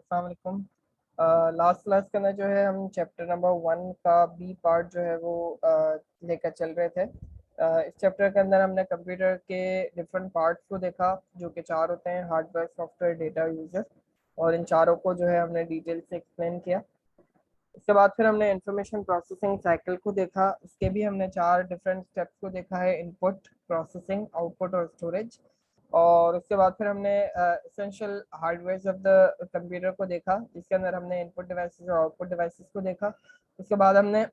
अस्सलाम वालेकुम। Last class के अंदर जो है हम चैप्टर नंबर 1 का बी पार्ट जो है वो लेकर चल रहे थे। इस चैप्टर के अंदर हमने कंप्यूटर के डिफरेंट पार्ट्स को देखा, जो कि 4 होते हैं: हार्डवेयर, सॉफ्टवेयर, डेटा, यूजर। और इन चारों को जो है हमने डिटेल से एक्सप्लेन किया। इसके बाद फिर हमने इंफॉर्मेशन प्रोसेसिंग साइकिल को देखा। इसके भी हमने 4 डिफरेंट स्टेप्स को देखा है: इनपुट, प्रोसेसिंग, आउटपुट और स्टोरेज। और उसके बाद फिर हमने essential hardware of the computer को देखा, जिसके अंदर हमने इनपुट डिवाइसेस और आउटपुट डिवाइसेस को देखा। उसके बाद हमने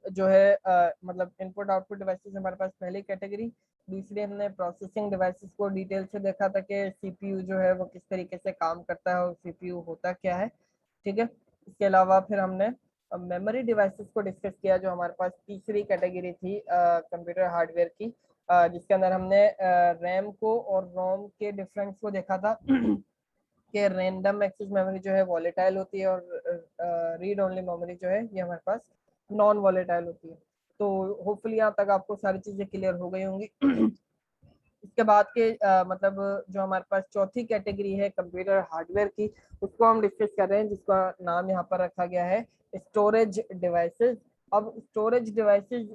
जो है मतलब इनपुट आउटपुट डिवाइसेस हमारे पास पहली कैटेगरी। दूसरी हमने प्रोसेसिंग डिवाइसेस को डिटेल से देखा था कि सीपीयू जो है वो किस तरीके से काम करता है और सीपीयू होता क्या है। ठीक है। इसके अलावा फिर हमने मेमोरी डिवाइसेस को डिस्कस किया, जो हमारे पास तीसरी कैटेगरी थी कंप्यूटर हार्डवेयर की, जिसके अंदर हमने रैम को और रोम के डिफरेंस को देखा था कि रैंडम एक्सेस मेमोरी जो है वॉलेटाइल होती है और रीड ओनली मेमोरी जो है ये हमारे पास नॉन वॉलेटाइल होती है। तो होपफुली यहाँ तक आपको सारी चीज़ें क्लियर हो गई होंगी। इसके बाद के मतलब जो हमारे पास चौथी कैटेगरी है कंप्यूटर हार्डवेयर की, उसको हम डिस्कस कर रहे हैं, जिसका नाम यहाँ पर रखा गया है स्टोरेज डिवाइसेस। अब स्टोरेज डिवाइसेस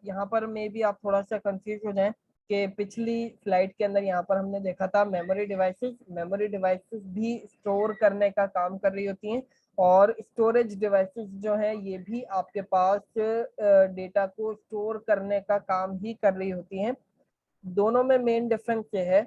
यहाँ पर मे भी आप थोड़ा सा कंफ्यूज हो जाएं कि पिछली स्लाइड के अंदर यहाँ पर हमने देखा था मेमोरी डिवाइसेस। मेमोरी डिवाइसेस भी स्टोर करने का काम कर रही होती हैं, और स्टोरेज डिवाइसेस जो हैं ये भी आपके पास डेटा को स्टोर करने का काम ही कर रही होती हैं। दोनों में मेन डिफरेंस ये है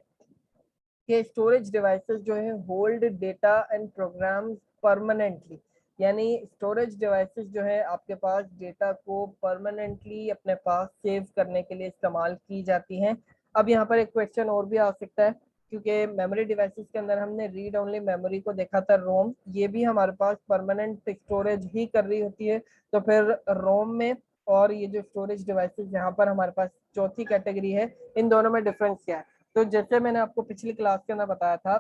कि स्टोरेज डिवाइसेस जो है hold data and programs permanently, यानी स्टोरेज डिवाइसेस जो है आपके पास डेटा को परमानेंटली अपने पास सेव करने के लिए इस्तेमाल की जाती हैं। अब यहाँ पर एक क्वेश्चन और भी आ सकता है, क्योंकि मेमोरी डिवाइसेस के अंदर हमने रीड ओनली मेमोरी को देखा था, रोम, ये भी हमारे पास परमानेंट स्टोरेज ही कर रही होती है। तो फिर रोम में और ये जो स्टोरेज डिवाइसेस यहाँ पर हमारे पास चौथी कैटेगरी है, इन दोनों में डिफरेंस क्या है? तो जैसे मैंने आपको पिछली क्लास के अंदर बताया था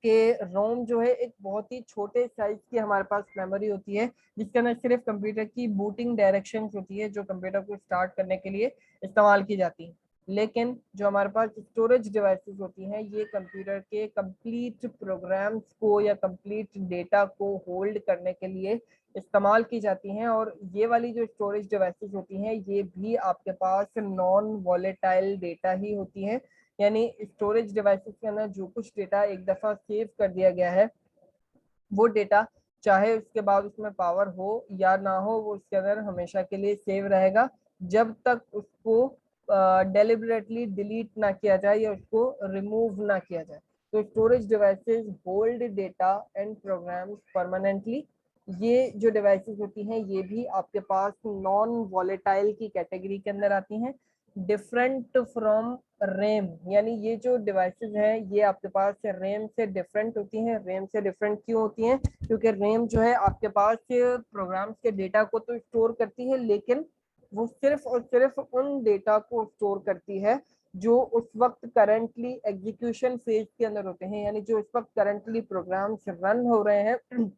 कि रोम जो है एक बहुत ही छोटे साइज की हमारे पास मेमोरी होती है, जिसके अंदर सिर्फ कंप्यूटर की बूटिंग डायरेक्शंस होती है, जो कंप्यूटर को स्टार्ट करने के लिए इस्तेमाल की जाती है। लेकिन जो हमारे पास स्टोरेज डिवाइसेस होती हैं, ये कंप्यूटर के कंप्लीट प्रोग्राम्स को या कंप्लीट डेटा को होल्ड करने के लिए इस्तेमाल की जाती हैं। और ये वाली जो स्टोरेज डिवाइसेस होती हैं ये भी आपके पास नॉन वॉलेटाइल डेटा ही होती हैं, यानी स्टोरेज डिवाइसेस के अंदर जो कुछ डेटा एक दफा सेव कर दिया गया है, वो डेटा चाहे उसके बाद उसमें पावर हो या ना हो, वो उसके अंदर हमेशा के लिए सेव रहेगा, जब तक उसको डेलिबरेटली डिलीट ना किया जाए या उसको रिमूव ना किया जाए। तो storage devices hold data and programs permanently. ये जो डिवाइसेस होती हैं ये भी आपके पास नॉन वॉलेटाइल की कैटेगरी के अंदर आती हैं, डिफरेंट फ्रॉम रैम। यानी ये जो डिवाइसेस हैं ये आपके पास रैम से डिफरेंट होती हैं। रैम से डिफरेंट क्यों होती हैं? क्योंकि रैम जो है आपके पास प्रोग्राम्स के डेटा को तो स्टोर करती है, लेकिन वो सिर्फ और सिर्फ उन डेटा को स्टोर करती है जो उस वक्त करंटली एग्जीक्यूशन फेज के अंदर होते हैं, यानी जो इस वक्त करंटली प्रोग्राम्स रन हो रहे हैं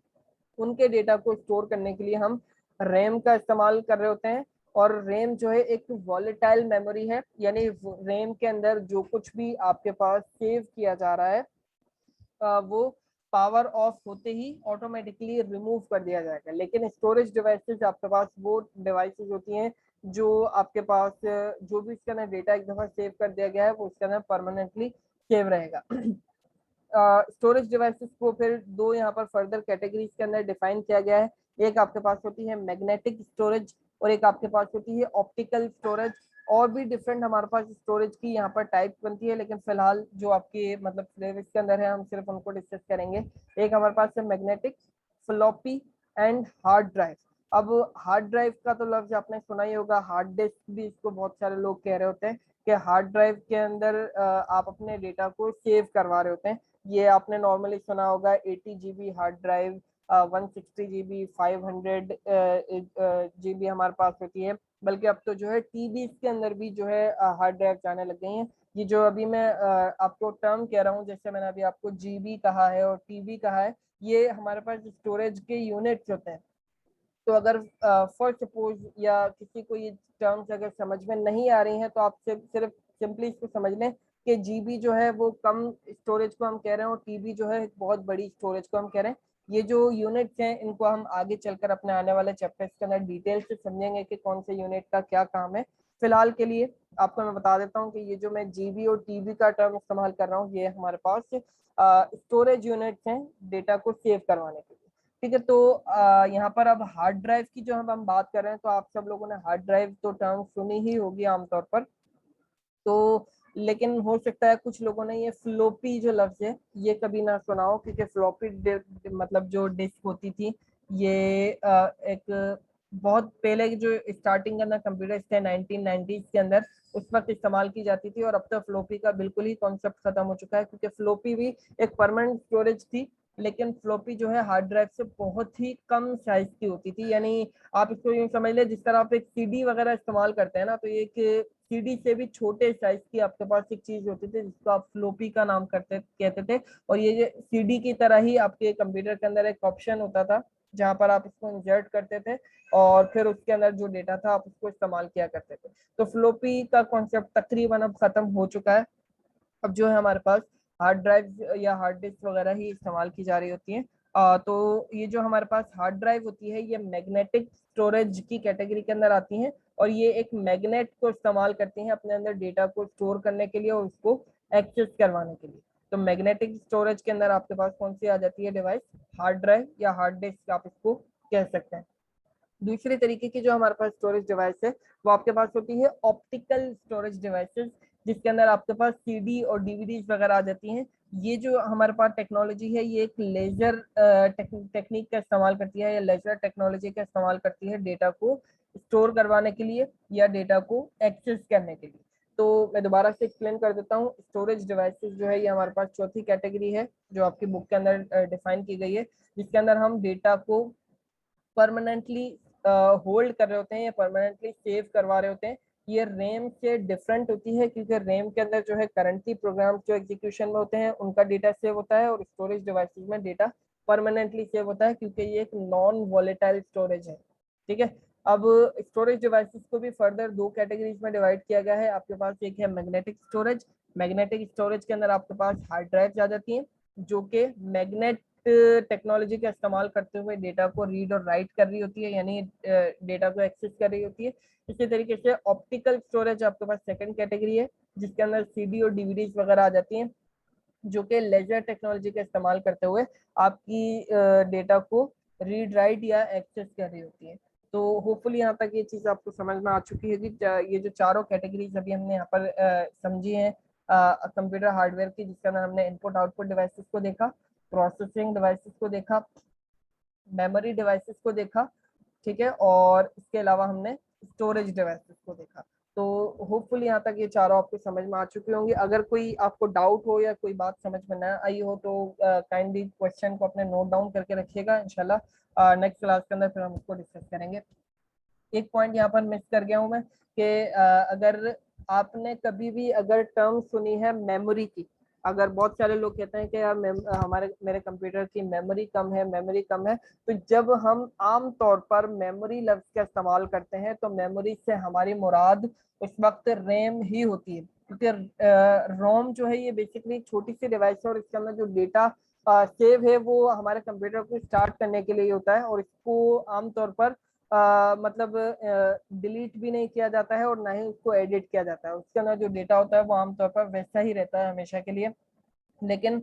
उनके डेटा को स्टोर करने के लिए हम रैम का इस्तेमाल कर रहे होते हैं। और रैम जो है एक वॉलेटाइल मेमोरी है, यानी रैम के अंदर जो कुछ भी आपके पास सेव किया जा रहा है वो पावर ऑफ होते ही ऑटोमेटिकली रिमूव कर दिया जाएगा। लेकिन स्टोरेज डिवाइसेस आपके पास वो डिवाइसेस होती हैं जो आपके पास जो भी इसके अंदर डेटा एक दफा सेव कर दिया गया है वो उसके अंदर परमानेंटली सेव रहेगा। स्टोरेज डिवाइसेस को फिर दो यहाँ पर फर्दर कैटेगरीज के अंदर डिफाइन किया गया है। एक आपके पास होती है मैग्नेटिक स्टोरेज और एक आपके पास होती है ऑप्टिकल स्टोरेज। और भी डिफरेंट हमारे पास स्टोरेज की यहाँ पर टाइप बनती है, लेकिन फिलहाल जो आपके मतलब सिलेबस के अंदर है हम सिर्फ उनको डिस्कस करेंगे। एक हमारे पास है magnetic, floppy and hard drive. अब हार्ड ड्राइव का तो लफ्ज आपने सुना ही होगा, हार्ड डिस्क भी इसको बहुत सारे लोग कह रहे होते हैं कि हार्ड ड्राइव के अंदर आप अपने डेटा को सेव करवा रहे होते हैं। ये आपने नॉर्मली सुना होगा 80 GB hard drive, 160 GB, 500 GB हमारे पास होती है। बल्कि अब तो जो है टीबी के अंदर भी जो है हार्ड ड्राइव जाने लग गई हैं। ये जो अभी मैं आपको टर्म कह रहा हूँ, जैसे मैंने अभी आपको जीबी कहा है और टीबी कहा है, ये हमारे पास स्टोरेज के यूनिट्स होते हैं। तो अगर फॉर सपोज या किसी को ये टर्म्स अगर समझ में नहीं आ रही हैं तो आप सिर्फ सिंपली इसको समझ लें कि जीबी जो है वो कम स्टोरेज को हम कह रहे हैं और टीबी जो है बहुत बड़ी स्टोरेज को हम कह रहे हैं। ये जो यूनिट्स हैं इनको हम आगे चलकर अपने आने वाले चैप्टर्स के अंदर डिटेल से समझेंगे कि कौन से यूनिट का क्या काम है। फिलहाल के लिए आपको मैं बता देता हूँ कि ये जो मैं जीबी और टीबी का टर्म इस्तेमाल कर रहा हूँ ये हमारे पास स्टोरेज यूनिट्स हैं डेटा को सेव करवाने के लिए। ठीक है, तो यहाँ पर अब हार्ड ड्राइव की जो हम बात कर रहे हैं तो आप सब लोगों ने हार्ड ड्राइव तो टर्म सुनी ही होगी आमतौर पर, तो लेकिन हो सकता है कुछ लोगों ने ये फ्लोपी जो लफ्ज है ये कभी ना सुना हो, क्योंकि फ्लोपी मतलब जो डिस्क होती थी ये एक बहुत पहले जो स्टार्टिंग के अंदर कंप्यूटर थे 1990s के अंदर उस वक्त इस्तेमाल की जाती थी, और अब तो फ्लोपी का बिल्कुल ही कॉन्सेप्ट खत्म हो चुका है, क्योंकि फ्लोपी भी एक परमानेंट स्टोरेज थी, लेकिन फ्लोपी जो है हार्ड ड्राइव से बहुत ही कम साइज की होती थी। यानी आप इसको यूं समझ ले जिस तरह आप एक सीडी वगैरह इस्तेमाल करते हैं ना, तो ये एक सीडी से भी छोटे साइज की आपके पास एक चीज होती थी जिसको आप फ्लोपी का नाम कहते थे। और ये सीडी की तरह ही आपके कंप्यूटर के अंदर एक ऑप्शन होता था जहां पर आप इसको इंसर्ट करते थे और फिर उसके अंदर जो डेटा था आप उसको इस्तेमाल किया करते थे। तो फ्लोपी का कॉन्सेप्ट तकरीबन अब खत्म हो चुका है। अब जो है हमारे पास हार्ड ड्राइव या हार्ड डिस्क वगैरह ही इस्तेमाल की जा रही होती है। तो ये जो हमारे पास हार्ड ड्राइव होती है ये मैग्नेटिक स्टोरेज की कैटेगरी के अंदर आती हैं, और ये एक मैग्नेट को इस्तेमाल करती हैं अपने अंदर डेटा को स्टोर करने के लिए और उसको एक्सेस करवाने के लिए। तो मैग्नेटिक स्टोरेज के अंदर आपके पास कौन सी आ जाती है डिवाइस, हार्ड ड्राइव या हार्ड डिस्क आप इसको कह सकते हैं। दूसरे तरीके की जो हमारे पास स्टोरेज डिवाइस है वो आपके पास होती है ऑप्टिकल स्टोरेज डिवाइसेस, जिसके अंदर आपके पास सीडी और डीवीडीज वगैरह आ जाती हैं। ये जो हमारे पास टेक्नोलॉजी है ये एक लेजर टेक्निक का इस्तेमाल करती है या लेजर टेक्नोलॉजी का इस्तेमाल करती है डेटा को स्टोर करवाने के लिए या डेटा को एक्सेस करने के लिए। तो मैं दोबारा से एक्सप्लेन कर देता हूँ, स्टोरेज डिवाइसेस जो है ये हमारे पास चौथी कैटेगरी है जो आपकी बुक के अंदर डिफाइन की गई है, जिसके अंदर हम डेटा को परमानेंटली होल्ड कर रहे होते हैं या परमानेंटली सेव करवा रहे होते हैं। ये रैम से डिफरेंट होती है क्योंकि रैम के अंदर जो है करंटली प्रोग्राम जो एग्जीक्यूशन में होते हैं उनका डेटा सेव होता है, और स्टोरेज डिवाइसेस में डेटा परमानेंटली सेव होता है क्योंकि ये एक नॉन वॉलेटाइल स्टोरेज है। ठीक है, अब स्टोरेज डिवाइसेस को भी फर्दर दो कैटेगरीज में डिवाइड किया गया है। आपके पास एक है मैग्नेटिक स्टोरेज। मैग्नेटिक स्टोरेज के अंदर आपके पास हार्ड ड्राइव आ जाती हैं जो कि मैग्नेट टेक्नोलॉजी का इस्तेमाल करते हुए डेटा को रीड और राइट कर रही होती है, यानी डेटा को एक्सेस कर रही होती है। इसी तरीके से ऑप्टिकल स्टोरेज आपके पास सेकंड कैटेगरी है जिसके अंदर सीडी और डीवीडीज वगैरह आ जाती हैं, जो कि लेजर टेक्नोलॉजी का इस्तेमाल करते हुए आपकी डेटा को रीड राइट या एक्सेस कर रही होती है। तो होपफुली यहाँ तक ये चीज आपको समझ में आ चुकी है कि ये जो चारों कैटेगरीज अभी हमने यहाँ पर समझी हैं कंप्यूटर हार्डवेयर की, जिसके अंदर हमने इनपुट आउटपुट डिवाइसेस को देखा, प्रोसेसिंग डिवाइसेस को देखा, मेमोरी डिवाइसेस को देखा, ठीक है, और इसके अलावा हमने स्टोरेज डिवाइसेस को देखा। तो होपफुली यहाँ तक ये चारों आपको समझ में आ चुकी होंगी। अगर कोई आपको डाउट हो या कोई बात समझ में ना आई हो तो काइंडली क्वेश्चन को अपने नोट डाउन करके रखिएगा, इंशाल्लाह नेक्स्ट क्लास के अंदर फिर हम इसको डिस्कस करेंगे। एक पॉइंट यहाँ पर मिस कर गया हूँ मैं कि अगर आपने कभी भी अगर टर्म सुनी है मेमोरी की, अगर बहुत सारे लोग कहते हैं कि यार मेरे कंप्यूटर की मेमोरी कम है, मेमोरी कम है, तो जब हम आम तौर पर मेमोरी लफ्ज का इस्तेमाल करते हैं तो मेमोरी से हमारी मुराद उस वक्त रैम ही होती है, क्योंकि रोम जो है ये बेसिकली छोटी सी डिवाइस है और इसके अंदर जो डेटा सेव है वो हमारे कंप्यूटर को स्टार्ट करने के लिए होता है, और इसको आमतौर पर मतलब डिलीट भी नहीं किया जाता है और ना ही उसको एडिट किया जाता है। उसके अंदर जो डेटा होता है वो आमतौर पर वैसा ही रहता है हमेशा के लिए। लेकिन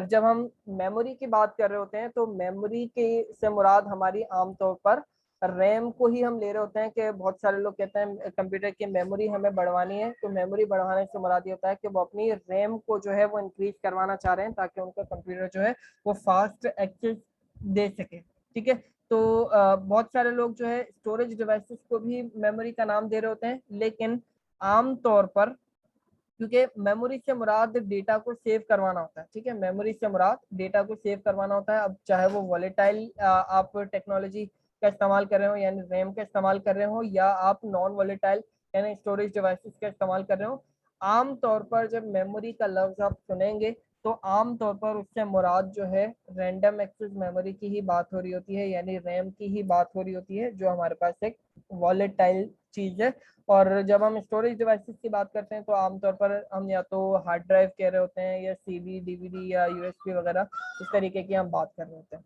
जब हम मेमोरी की बात कर रहे होते हैं तो मेमोरी के से मुराद हमारी आमतौर पर रैम को ही हम ले रहे होते हैं कि बहुत सारे लोग कहते हैं कंप्यूटर की मेमोरी हमें बढ़वानी है, तो मेमोरी बढ़वाने से मुराद ये होता है कि वो अपनी रैम को जो है वो इंक्रीज करवाना चाह रहे हैं ताकि उनका कंप्यूटर जो है वो फास्ट एक्सेस दे सके। ठीक है, तो बहुत सारे लोग जो है स्टोरेज डिवाइसेस को भी मेमोरी का नाम दे रहे होते हैं, लेकिन आम तौर पर क्योंकि मेमोरी से मुराद डेटा को सेव करवाना होता है। ठीक है, मेमोरी से मुराद डेटा को सेव करवाना होता है। अब चाहे वो वॉलेटाइल आप टेक्नोलॉजी का इस्तेमाल कर रहे हो यानी रैम का इस्तेमाल कर रहे हो, या आप नॉन वॉलेटाइल यानी स्टोरेज डिवाइसेस का इस्तेमाल कर रहे हो, आम तौर पर जब मेमोरी का लफ्ज आप सुनेंगे तो आम तौर पर उससे मुराद जो है रैंडम एक्सेस मेमोरी की ही बात हो रही होती है, यानी रैम की ही बात हो रही होती है, जो हमारे पास एक वॉलेटाइल चीज है। और जब हम स्टोरेज डिवाइसेस की बात करते हैं तो आमतौर पर हम या तो हार्ड ड्राइव कह रहे होते हैं या सीडी डीवीडी या यूएसबी वगैरह इस तरीके की हम बात कर रहे होते हैं।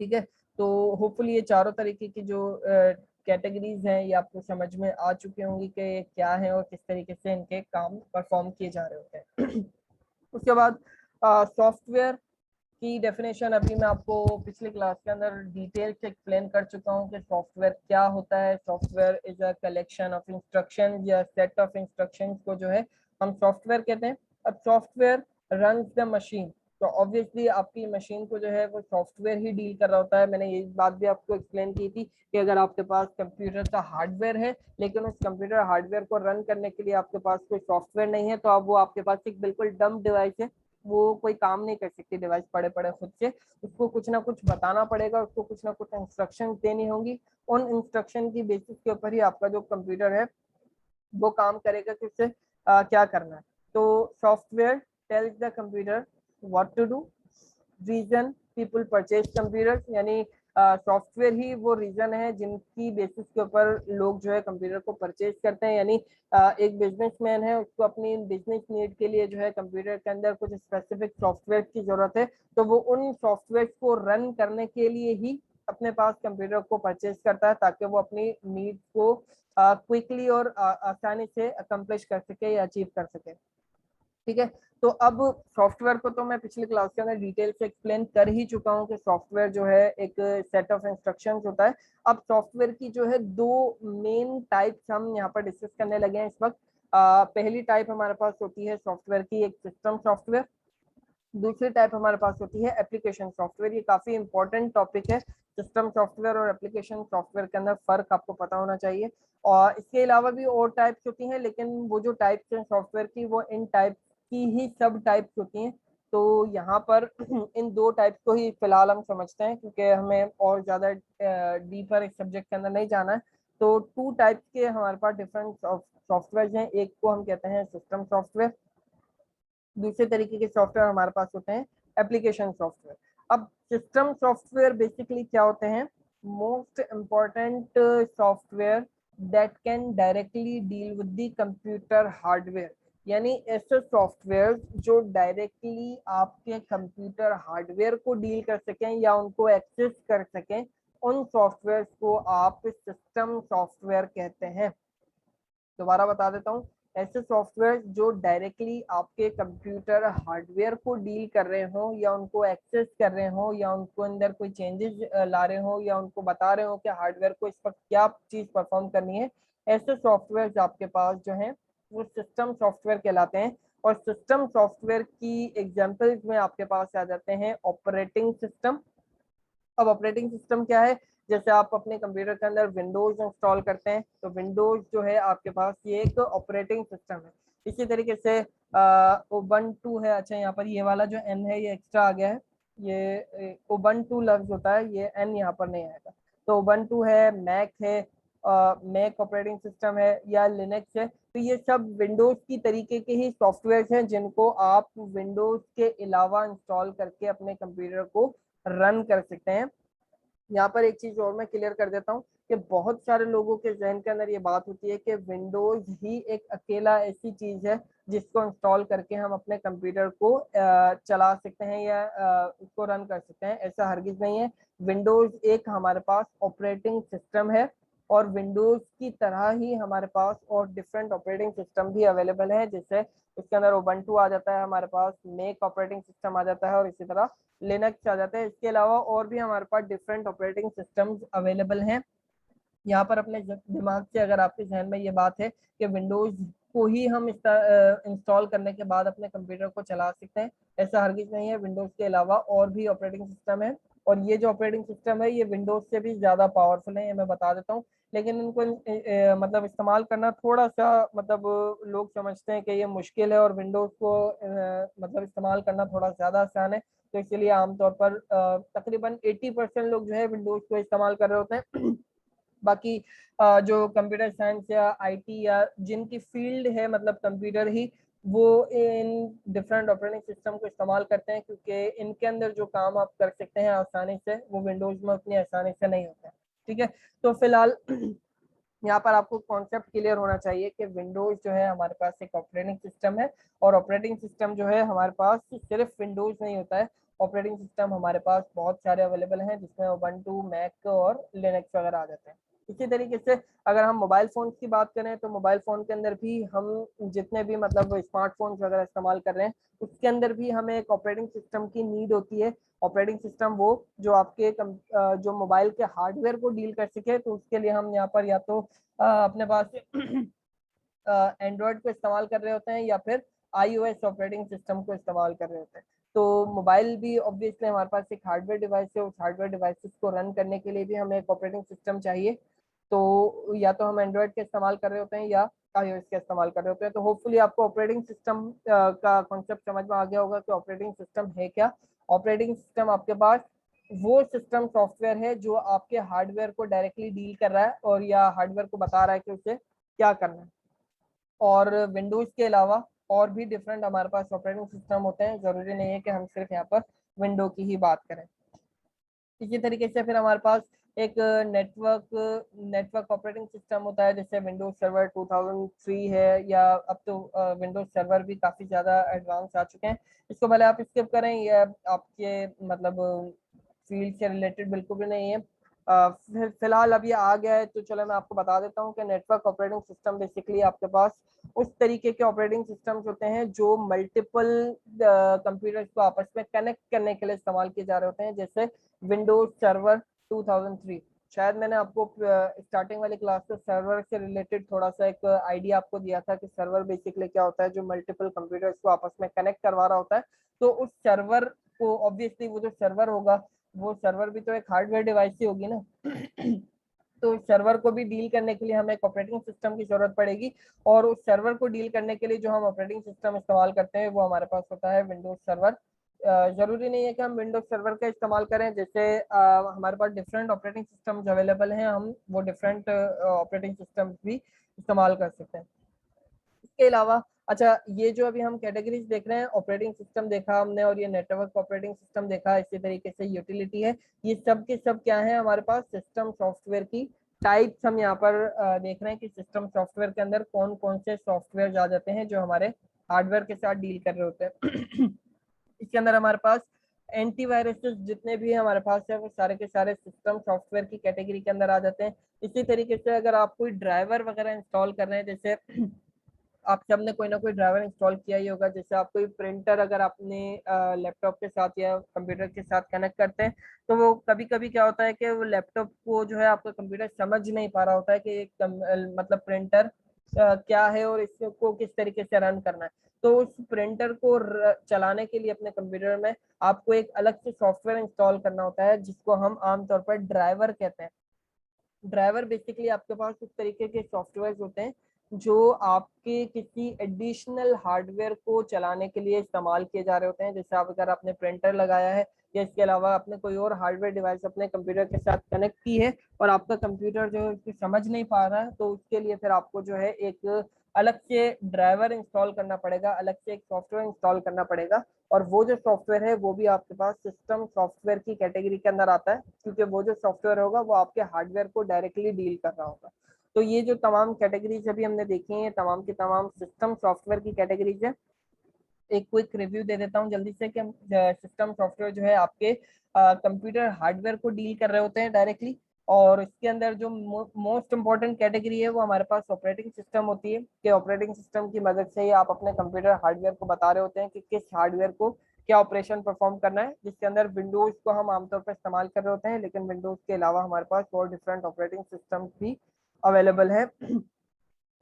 ठीक है, तो होपफुली ये चारों तरीके की जो कैटेगरीज हैं ये आपको समझ में आ चुकी होंगी कि ये क्या है और किस तरीके से इनके काम परफॉर्म किए जा रहे होते हैं। उसके बाद सॉफ्टवेयर की डेफिनेशन अभी मैं आपको पिछले क्लास के अंदर डिटेल से एक्सप्लेन कर चुका हूँ कि सॉफ्टवेयर क्या होता है। Software is a collection of instruction या सेट ऑफ इंस्ट्रक्शंस को जो है हम सॉफ्टवेयर कहते हैं। अब सॉफ्टवेयर रन द मशीन, तो ऑब्वियसली आपकी मशीन को जो है वो सॉफ्टवेयर ही डील कर रहा होता है। मैंने ये बात भी आपको एक्सप्लेन की थी कि अगर आपके पास कंप्यूटर का हार्डवेयर है लेकिन उस कंप्यूटर हार्डवेयर को रन करने के लिए आपके पास कोई सॉफ्टवेयर नहीं है, तो अब वो आपके पास एक बिल्कुल डम डिवाइस है, वो कोई काम नहीं कर सकती डिवाइस पड़े पड़े खुद से। उसको कुछ ना कुछ बताना पड़ेगा, उसको कुछ ना कुछ इंस्ट्रक्शन देनी होंगी। उन इंस्ट्रक्शन की बेसिस के ऊपर ही आपका जो कंप्यूटर है वो काम करेगा कि उससे क्या करना है। तो software tells the computer what to do. Reason people purchase computer, यानी सॉफ्टवेयर ही वो रीजन है जिनकी बेसिस के ऊपर लोग जो है कंप्यूटर को परचेज करते हैं। यानी एक बिजनेसमैन है, उसको अपनी बिजनेस नीड के लिए जो है कंप्यूटर के अंदर कुछ स्पेसिफिक सॉफ्टवेयर की जरूरत है, तो वो उन सॉफ्टवेयर को रन करने के लिए ही अपने पास कंप्यूटर को परचेज करता है ताकि वो अपनी नीड को क्विकली और आसानी से अकम्प्लिश कर सके या अचीव कर सके। ठीक है, तो अब सॉफ्टवेयर को तो मैं पिछली क्लास के अंदर डिटेल से एक्सप्लेन कर ही चुका हूँ कि सॉफ्टवेयर जो है एक सेट ऑफ इंस्ट्रक्शंस होता है। अब सॉफ्टवेयर की जो है दो मेन टाइप्स हम यहाँ पर डिस्कस करने लगे हैं इस वक्त। पहली टाइप हमारे पास होती है सॉफ्टवेयर की एक सिस्टम सॉफ्टवेयर, दूसरी टाइप हमारे पास होती है एप्लीकेशन सॉफ्टवेयर। ये काफी इंपॉर्टेंट टॉपिक है। सिस्टम सॉफ्टवेयर और एप्लीकेशन सॉफ्टवेयर के अंदर फर्क आपको पता होना चाहिए। और इसके अलावा भी और टाइप्स होती हैं, लेकिन वो जो टाइप्स हैं सॉफ्टवेयर की वो इन टाइप्स की ही सब टाइप्स होती हैं। तो यहाँ पर इन दो टाइप्स को ही फिलहाल हम समझते हैं क्योंकि हमें और ज्यादा डीपर इस सब्जेक्ट के अंदर नहीं जाना है। तो टू टाइप्स के हमारे पास डिफरेंट सॉफ्टवेयर हैं। एक को हम कहते हैं सिस्टम सॉफ्टवेयर, दूसरे तरीके के सॉफ्टवेयर हमारे पास होते हैं एप्लीकेशन सॉफ्टवेयर। अब सिस्टम सॉफ्टवेयर बेसिकली क्या होते हैं? Most important software that can directly deal with the computer hardware, यानी ऐसे सॉफ्टवेयर जो डायरेक्टली आपके कंप्यूटर हार्डवेयर को डील कर सकें या उनको एक्सेस कर सकें, उन सॉफ्टवेयर को आप सिस्टम सॉफ्टवेयर कहते हैं। दोबारा बता देता हूँ, ऐसे सॉफ्टवेयर जो डायरेक्टली आपके कंप्यूटर हार्डवेयर को डील कर रहे हो या उनको एक्सेस कर रहे हो या उनको अंदर कोई चेंजेस ला रहे हो या उनको बता रहे हो कि हार्डवेयर को इस पर क्या चीज परफॉर्म करनी है, ऐसे सॉफ्टवेयर आपके पास जो है वो सिस्टम सॉफ्टवेयर कहलाते हैं। और सिस्टम सॉफ्टवेयर की एग्जाम्पल्स में आपके पास आ जाते हैं ऑपरेटिंग सिस्टम। अब ऑपरेटिंग सिस्टम क्या है? जैसे आप अपने कंप्यूटर के अंदर विंडोज इंस्टॉल करते हैं, तो विंडोज जो है आपके पास ये एक ऑपरेटिंग सिस्टम है। इसी तरीके से उबंटू है। अच्छा, यहाँ पर ये वाला जो एन है ये एक्स्ट्रा आ गया है, ये उबंटू लफ्ज होता है, ये एन यहाँ पर नहीं आएगा। तो उबंटू है, मैक है, मैक ऑपरेटिंग सिस्टम है या लिनक्स है। तो ये सब विंडोज की तरीके के ही सॉफ्टवेयर हैं जिनको आप विंडोज के अलावा इंस्टॉल करके अपने कंप्यूटर को रन कर सकते हैं। यहाँ पर एक चीज और मैं क्लियर कर देता हूँ कि बहुत सारे लोगों के जहन के अंदर ये बात होती है कि विंडोज ही एक अकेला ऐसी चीज है जिसको इंस्टॉल करके हम अपने कंप्यूटर को चला सकते हैं या उसको रन कर सकते हैं। ऐसा हरगिज नहीं है। विंडोज एक हमारे पास ऑपरेटिंग सिस्टम है और विंडोज की तरह ही हमारे पास और डिफरेंट ऑपरेटिंग सिस्टम भी अवेलेबल है। जैसे उसके अंदर उबंटू आ जाता है, हमारे पास मेक ऑपरेटिंग सिस्टम आ जाता है और इसी तरह लिनक्स आ जाता है। इसके अलावा और भी हमारे पास डिफरेंट ऑपरेटिंग सिस्टम्स अवेलेबल हैं। यहाँ पर अपने दिमाग से अगर आपके जहन में ये बात है कि विंडोज को ही हम इंस्टॉल करने के बाद अपने कंप्यूटर को चला सकते हैं, ऐसा हरगिज नहीं है। विंडोज के अलावा और भी ऑपरेटिंग सिस्टम है और ये जो ऑपरेटिंग सिस्टम है ये विंडोज से भी ज्यादा पावरफुल है, ये मैं बता देता हूँ। लेकिन इनको मतलब इस्तेमाल करना थोड़ा सा मतलब लोग समझते हैं कि ये मुश्किल है और विंडोज को मतलब इस्तेमाल करना थोड़ा ज्यादा आसान है। तो इसलिए आमतौर पर तकरीबन 80% लोग जो है विंडोज को इस्तेमाल कर रहे होते हैं। बाकी जो कंप्यूटर साइंस या आईटी या जिनकी फील्ड है मतलब कंप्यूटर ही, वो इन डिफरेंट ऑपरेटिंग सिस्टम को इस्तेमाल करते हैं क्योंकि इनके अंदर जो काम आप कर सकते हैं आसानी से वो विंडोज में उतनी आसानी से नहीं होता है। ठीक है, तो फिलहाल यहाँ पर आपको कॉन्सेप्ट क्लियर होना चाहिए कि विंडोज जो है हमारे पास एक ऑपरेटिंग सिस्टम है, और ऑपरेटिंग सिस्टम जो है हमारे पास सिर्फ विंडोज नहीं होता है। ऑपरेटिंग सिस्टम हमारे पास बहुत सारे अवेलेबल हैं, जिसमें उबंटू, मैक और लिनक्स वगैरह आ जाते हैं। इसी तरीके से अगर हम मोबाइल फोन की बात करें तो मोबाइल फोन के अंदर भी हम जितने भी मतलब स्मार्टफोन्स वगैरह इस्तेमाल कर रहे हैं, उसके अंदर भी हमें एक ऑपरेटिंग सिस्टम की नीड होती है। ऑपरेटिंग सिस्टम वो जो आपके जो मोबाइल के हार्डवेयर को डील कर सके, तो उसके लिए हम यहाँ पर या तो अपने पास एंड्रॉयड को इस्तेमाल कर रहे होते हैं या फिर iOS ऑपरेटिंग सिस्टम को इस्तेमाल कर रहे होते हैं। तो मोबाइल भी ऑब्वियसली हमारे पास एक हार्डवेयर डिवाइस है, उस हार्डवेयर डिवाइसेस को रन करने के लिए भी हमें एक ऑपरेटिंग सिस्टम चाहिए। तो या तो हम एंड्रॉयड का इस्तेमाल कर रहे होते हैं या iOS का इस्तेमाल कर रहे होते हैं। तो होपफुली आपको ऑपरेटिंग सिस्टम का कॉन्सेप्ट समझ में आ गया होगा कि ऑपरेटिंग सिस्टम है क्या। ऑपरेटिंग सिस्टम आपके पास वो सिस्टम सॉफ्टवेयर है जो आपके हार्डवेयर को डायरेक्टली डील कर रहा है और या हार्डवेयर को बता रहा है कि उसे क्या करना है। और विंडोज के अलावा और भी डिफरेंट हमारे पास ऑपरेटिंग सिस्टम होते हैं, जरूरी नहीं है कि हम सिर्फ यहाँ पर विंडो की ही बात करें। इसी तरीके से फिर हमारे पास एक नेटवर्क ऑपरेटिंग सिस्टम होता है, जैसे विंडोज सर्वर 2003 है, या अब तो विंडोज सर्वर भी काफ़ी ज़्यादा एडवांस आ चुके हैं। इसको भले आप स्किप करें, ये आपके मतलब फील्ड से रिलेटेड बिल्कुल भी नहीं है। फिलहाल अब ये आ गया है, तो चलो मैं आपको बता देता हूँ कि नेटवर्क ऑपरेटिंग सिस्टम बेसिकली आपके पास उस तरीके के ऑपरेटिंग सिस्टम्स होते हैं जो मल्टीपल कंप्यूटर्स को आपस में कनेक्ट करने के लिए इस्तेमाल किए जा रहे होते हैं। जैसे विंडोज सर्वर 2003, शायद मैंने आपको स्टार्टिंग वाली क्लास में सर्वर से रिलेटेड थोड़ा सा एक आइडिया आपको दिया था कि सर्वर बेसिकली क्या होता है, जो मल्टीपल कंप्यूटर्स को आपस में कनेक्ट करवा रहा होता है। तो उस सर्वर को ऑब्वियसली वो जो सर्वर होगा, वो सर्वर भी तो एक हार्डवेयर डिवाइस ही होगी ना। तो सर्वर को भी डील करने के लिए हमें एक ऑपरेटिंग सिस्टम की जरूरत पड़ेगी, और उस सर्वर को डील करने के लिए जो हम ऑपरेटिंग सिस्टम इस्तेमाल करते हैं वो हमारे पास होता है विंडोज सर्वर। जरूरी नहीं है कि हम विंडोज सर्वर का इस्तेमाल करें, जैसे हमारे पास डिफरेंट ऑपरेटिंग सिस्टम अवेलेबल हैं, हम वो डिफरेंट ऑपरेटिंग सिस्टम भी इस्तेमाल कर सकते हैं। इसके अलावा अच्छा, ये जो अभी हम कैटेगरीज देख रहे हैं, ऑपरेटिंग सिस्टम देखा हमने और ये नेटवर्क ऑपरेटिंग सिस्टम देखा, इसी तरीके से यूटिलिटी है, ये सब के सब क्या है हमारे पास सिस्टम सॉफ्टवेयर की टाइप्स। हम यहाँ पर देख रहे हैं कि सिस्टम सॉफ्टवेयर के अंदर कौन कौन से सॉफ्टवेयर आ जाते हैं जो हमारे हार्डवेयर के साथ डील कर रहे होते हैं। इसके अंदर हमारे पास एंटीवायरसेस जितने भी हमारे पास है वो सारे के सारे सिस्टम सॉफ्टवेयर की कैटेगरी के अंदर आ जाते हैं। इसी तरीके से अगर आप कोई ड्राइवर वगैरह इंस्टॉल कर रहे हैं, जैसे आप सबने कोई ना कोई ड्राइवर इंस्टॉल किया ही होगा, जैसे आप कोई प्रिंटर अगर अपने लैपटॉप के साथ या कंप्यूटर के साथ कनेक्ट करते हैं, तो वो कभी कभी क्या होता है कि वो लैपटॉप को जो है आपका कंप्यूटर समझ नहीं पा रहा होता है कि मतलब प्रिंटर क्या है और इसको किस तरीके से रन करना है। तो उस प्रिंटर को चलाने के लिए अपने कंप्यूटर में आपको एक अलग से सॉफ्टवेयर इंस्टॉल करना होता है, जिसको हम आमतौर पर ड्राइवर कहते हैं। ड्राइवर बेसिकली आपके पास उस तरीके के सॉफ्टवेयर होते हैं जो आपके किसी एडिशनल हार्डवेयर को चलाने के लिए इस्तेमाल किए जा रहे होते हैं। जैसे आप अगर आपने प्रिंटर लगाया है या इसके अलावा आपने कोई और हार्डवेयर डिवाइस अपने कंप्यूटर के साथ कनेक्ट की है और आपका कंप्यूटर जो है समझ नहीं पा रहा है, तो उसके लिए फिर आपको जो है एक अलग से ड्राइवर इंस्टॉल करना पड़ेगा, अलग से एक सॉफ्टवेयर इंस्टॉल करना पड़ेगा। और वो जो सॉफ्टवेयर है वो भी आपके पास सिस्टम सॉफ्टवेयर की कैटेगरी के अंदर आता है, क्योंकि वो जो सॉफ्टवेयर होगा वो आपके हार्डवेयर को डायरेक्टली डील कर रहा होगा। तो ये जो तमाम कैटेगरीज अभी हमने देखी हैं, तमाम की तमाम सिस्टम सॉफ्टवेयर की कैटेगरीज है। एक क्विक रिव्यू दे देता हूँ जल्दी से कि सिस्टम सॉफ्टवेयर जो है आपके कंप्यूटर हार्डवेयर को डील कर रहे होते हैं डायरेक्टली। और इसके अंदर जो मोस्ट इंपॉर्टेंट कैटेगरी है वो हमारे पास ऑपरेटिंग सिस्टम होती है, कि ऑपरेटिंग सिस्टम की मदद से ही आप अपने कंप्यूटर हार्डवेयर को बता रहे होते हैं कि किस हार्डवेयर को क्या ऑपरेशन परफॉर्म करना है। जिसके अंदर विंडोज को हम आमतौर पर इस्तेमाल कर रहे होते हैं, लेकिन विंडोज के अलावा हमारे पास और डिफरेंट ऑपरेटिंग सिस्टम भी अवेलेबल है।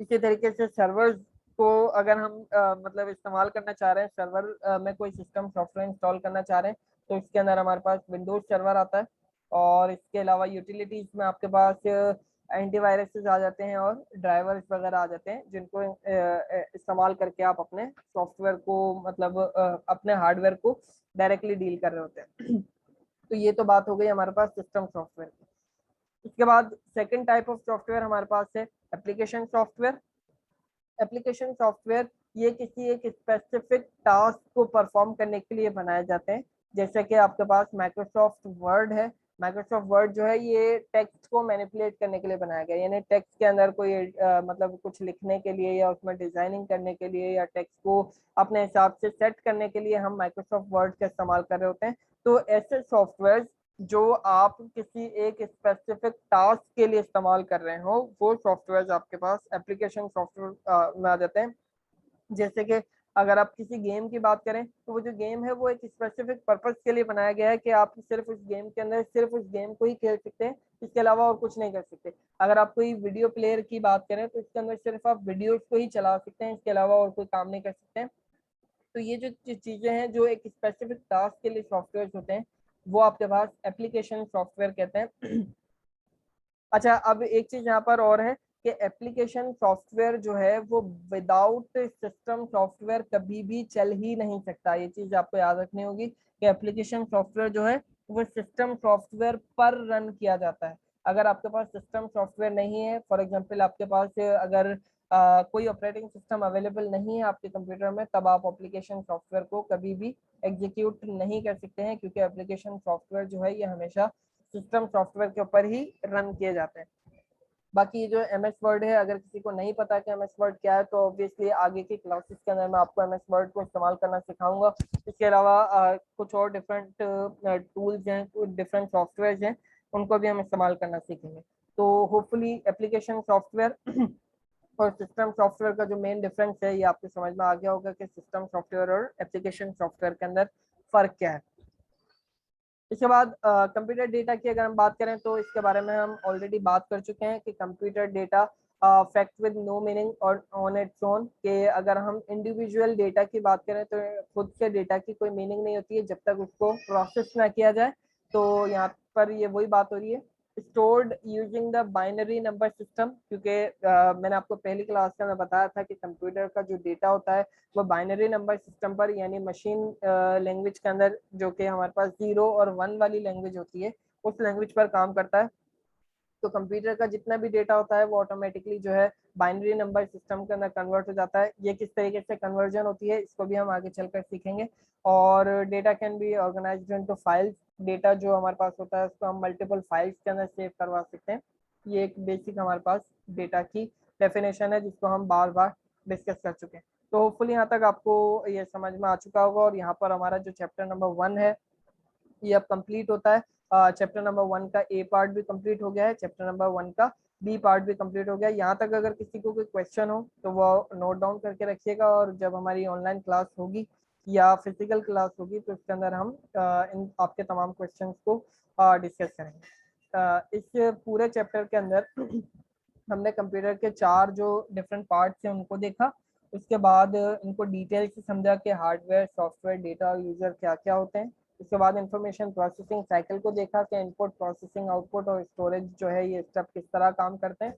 इसी तरीके से सर्वर को अगर हम मतलब इस्तेमाल करना चाह रहे हैं, सर्वर में कोई सिस्टम सॉफ्टवेयर इंस्टॉल करना चाह रहे हैं, तो इसके अंदर हमारे पास विंडोज सर्वर आता है। और इसके अलावा यूटिलिटीज में आपके पास एंटीवायरसेस आ जाते हैं और ड्राइवर्स वगैरह आ जाते हैं, जिनको इस्तेमाल करके आप अपने सॉफ्टवेयर को मतलब अपने हार्डवेयर को डायरेक्टली डील कर रहे होते हैं। तो ये तो बात हो गई हमारे पास सिस्टम सॉफ्टवेयर की। इसके बाद सेकंड टाइप ऑफ सॉफ्टवेयर हमारे पास है एप्लीकेशन सॉफ्टवेयर। एप्लीकेशन सॉफ्टवेयर ये किसी एक स्पेसिफिक टास्क को परफॉर्म करने के लिए बनाए जाते हैं। जैसे कि आपके पास माइक्रोसॉफ्ट वर्ड है, माइक्रोसॉफ्ट वर्ड जो है ये टेक्स्ट को मैनिपुलेट करने के लिए बनाया गया है, यानी टेक्स्ट के अंदर कोई मतलब कुछ लिखने के लिए या उसमें डिजाइनिंग करने के लिए या टेक्स्ट को अपने हिसाब से सेट करने के लिए हम माइक्रोसॉफ्ट वर्ड का इस्तेमाल कर रहे होते हैं। तो ऐसे सॉफ्टवेयर जो आप किसी एक स्पेसिफिक टास्क के लिए इस्तेमाल कर रहे हो, वो सॉफ्टवेयर आपके पास एप्लीकेशन सॉफ्टवेयर में आ जाते हैं। जैसे कि अगर आप किसी गेम की बात करें तो वो जो गेम है वो एक स्पेसिफिक पर्पस के लिए बनाया गया है कि आप सिर्फ उस गेम के अंदर सिर्फ उस गेम को ही खेल सकते हैं, इसके अलावा और कुछ नहीं कर सकते। अगर आप कोई वीडियो प्लेयर की बात करें तो इसके अंदर सिर्फ आप वीडियोस को ही चला सकते हैं, इसके अलावा और कोई काम नहीं कर सकते हैं। तो ये जो चीजें हैं जो एक स्पेसिफिक टास्क के लिए सॉफ्टवेयर होते हैं, वो आपके पास एप्लीकेशन सॉफ्टवेयर कहते हैं। अच्छा, अब एक चीज यहाँ पर और है कि एप्लीकेशन सॉफ्टवेयर जो है वो विदाउट सिस्टम सॉफ्टवेयर कभी भी चल ही नहीं सकता। ये चीज आपको याद रखनी होगी कि एप्लीकेशन सॉफ्टवेयर जो है वो सिस्टम सॉफ्टवेयर पर रन किया जाता है। अगर आपके पास सिस्टम सॉफ्टवेयर नहीं है, फॉर एग्जांपल आपके पास अगर कोई ऑपरेटिंग सिस्टम अवेलेबल नहीं है आपके कंप्यूटर में, तब आप एप्लीकेशन सॉफ्टवेयर को कभी भी एग्जीक्यूट नहीं कर सकते हैं, क्योंकि एप्लीकेशन सॉफ्टवेयर जो है ये हमेशा सिस्टम सॉफ्टवेयर के ऊपर ही रन किए जाते हैं। बाकी जो एम एस वर्ड है, अगर किसी को नहीं पता कि एम एस वर्ड क्या है तो ऑब्वियसली आगे की क्लासेस के अंदर मैं आपको एम एस वर्ड को इस्तेमाल करना सिखाऊंगा। इसके अलावा कुछ और डिफरेंट टूल्स हैं, कुछ डिफरेंट सॉफ्टवेयर हैं, उनको भी हम इस्तेमाल करना सीखेंगे। तो होपफुली एप्लीकेशन सॉफ्टवेयर और सिस्टम सॉफ्टवेयर का जो मेन डिफरेंस है ये आपको समझ में आ गया होगा कि सिस्टम सॉफ्टवेयर और एप्लीकेशन सॉफ्टवेयर के अंदर फर्क क्या है। इसके बाद कंप्यूटर डेटा की अगर हम बात करें तो इसके बारे में हम ऑलरेडी बात कर चुके हैं कि computer data fact with no meaning और ऑन इट्स ओन, के अगर हम इंडिविजुअल डेटा की बात करें तो खुद से डेटा की कोई मीनिंग नहीं होती है जब तक उसको प्रोसेस ना किया जाए। तो यहाँ पर ये वही बात हो रही है, stored using the binary number system, क्योंकि मैंने आपको पहली क्लास में बताया था कि कंप्यूटर का जो डेटा होता है वो बाइनरी नंबर सिस्टम पर, यानी मशीन लैंग्वेज के अंदर जो कि हमारे पास 0 और 1 वाली लैंग्वेज होती है, उस लैंग्वेज पर काम करता है। तो कंप्यूटर का जितना भी डेटा होता है वो ऑटोमेटिकली जो है बाइनरी नंबर सिस्टम के अंदर कन्वर्ट हो जाता है। ये किस तरीके से कन्वर्जन होती है इसको भी हम आगे चलकर सीखेंगे। और data can be organised into files, data जो हमारे पास होता है उसको हम मल्टीपल फाइल्स के अंदर सेव करवा सकते हैं। ये एक बेसिक हमारे पास डेटा की डेफिनेशन है जिसको हम बार बार डिस्कस कर चुके हैं। तो होपफुली यहाँ तक आपको ये समझ में आ चुका होगा, और यहाँ पर हमारा जो चैप्टर नंबर 1 है ये अब कंप्लीट होता है। चैप्टर नंबर 1 का ए पार्ट भी कंप्लीट हो गया है, चैप्टर नंबर 1 का बी पार्ट भी कंप्लीट हो गया। यहाँ तक अगर किसी को कोई क्वेश्चन हो तो वो नोट डाउन करके रखिएगा, और जब हमारी ऑनलाइन क्लास होगी या फिजिकल क्लास होगी तो इसके अंदर हम इन आपके तमाम क्वेश्चंस को डिस्कस करेंगे। इस पूरे चैप्टर के अंदर हमने कंप्यूटर के 4 जो डिफरेंट पार्ट्स हैं उनको देखा। उसके बाद इनको डिटेल से समझा कि हार्डवेयर, सॉफ्टवेयर, डेटा और यूजर क्या क्या होते हैं। उसके बाद इंफॉर्मेशन प्रोसेसिंग साइकिल को देखा कि इनपुट, प्रोसेसिंग, आउटपुट और स्टोरेज जो है ये स्टेप किस तरह काम करते हैं।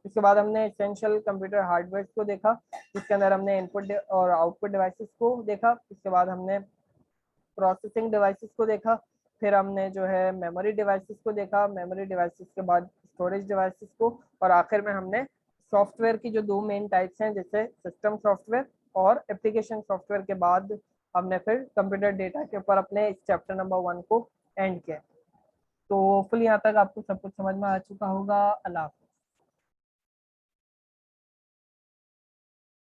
उसके बाद हमने एसेंशियल कंप्यूटर हार्डवेयर को देखा, जिसके अंदर हमने इनपुट और आउटपुट डिवाइसेस को देखा। उसके बाद हमने प्रोसेसिंग डिवाइसेस को देखा, फिर हमने जो है मेमोरी डिवाइसेस को देखा, मेमोरी डिवाइसेस के बाद स्टोरेज डिवाइसेस को, और आखिर में हमने सॉफ्टवेयर की जो 2 मेन टाइप्स हैं जैसे सिस्टम सॉफ्टवेयर और एप्लीकेशन सॉफ्टवेयर के बाद हमने फिर कंप्यूटर डेटा के ऊपर अपने इस चैप्टर नंबर 1 को एंड किया। तो फुल यहाँ तक आपको सब कुछ समझ में आ चुका होगा। अल्लाह।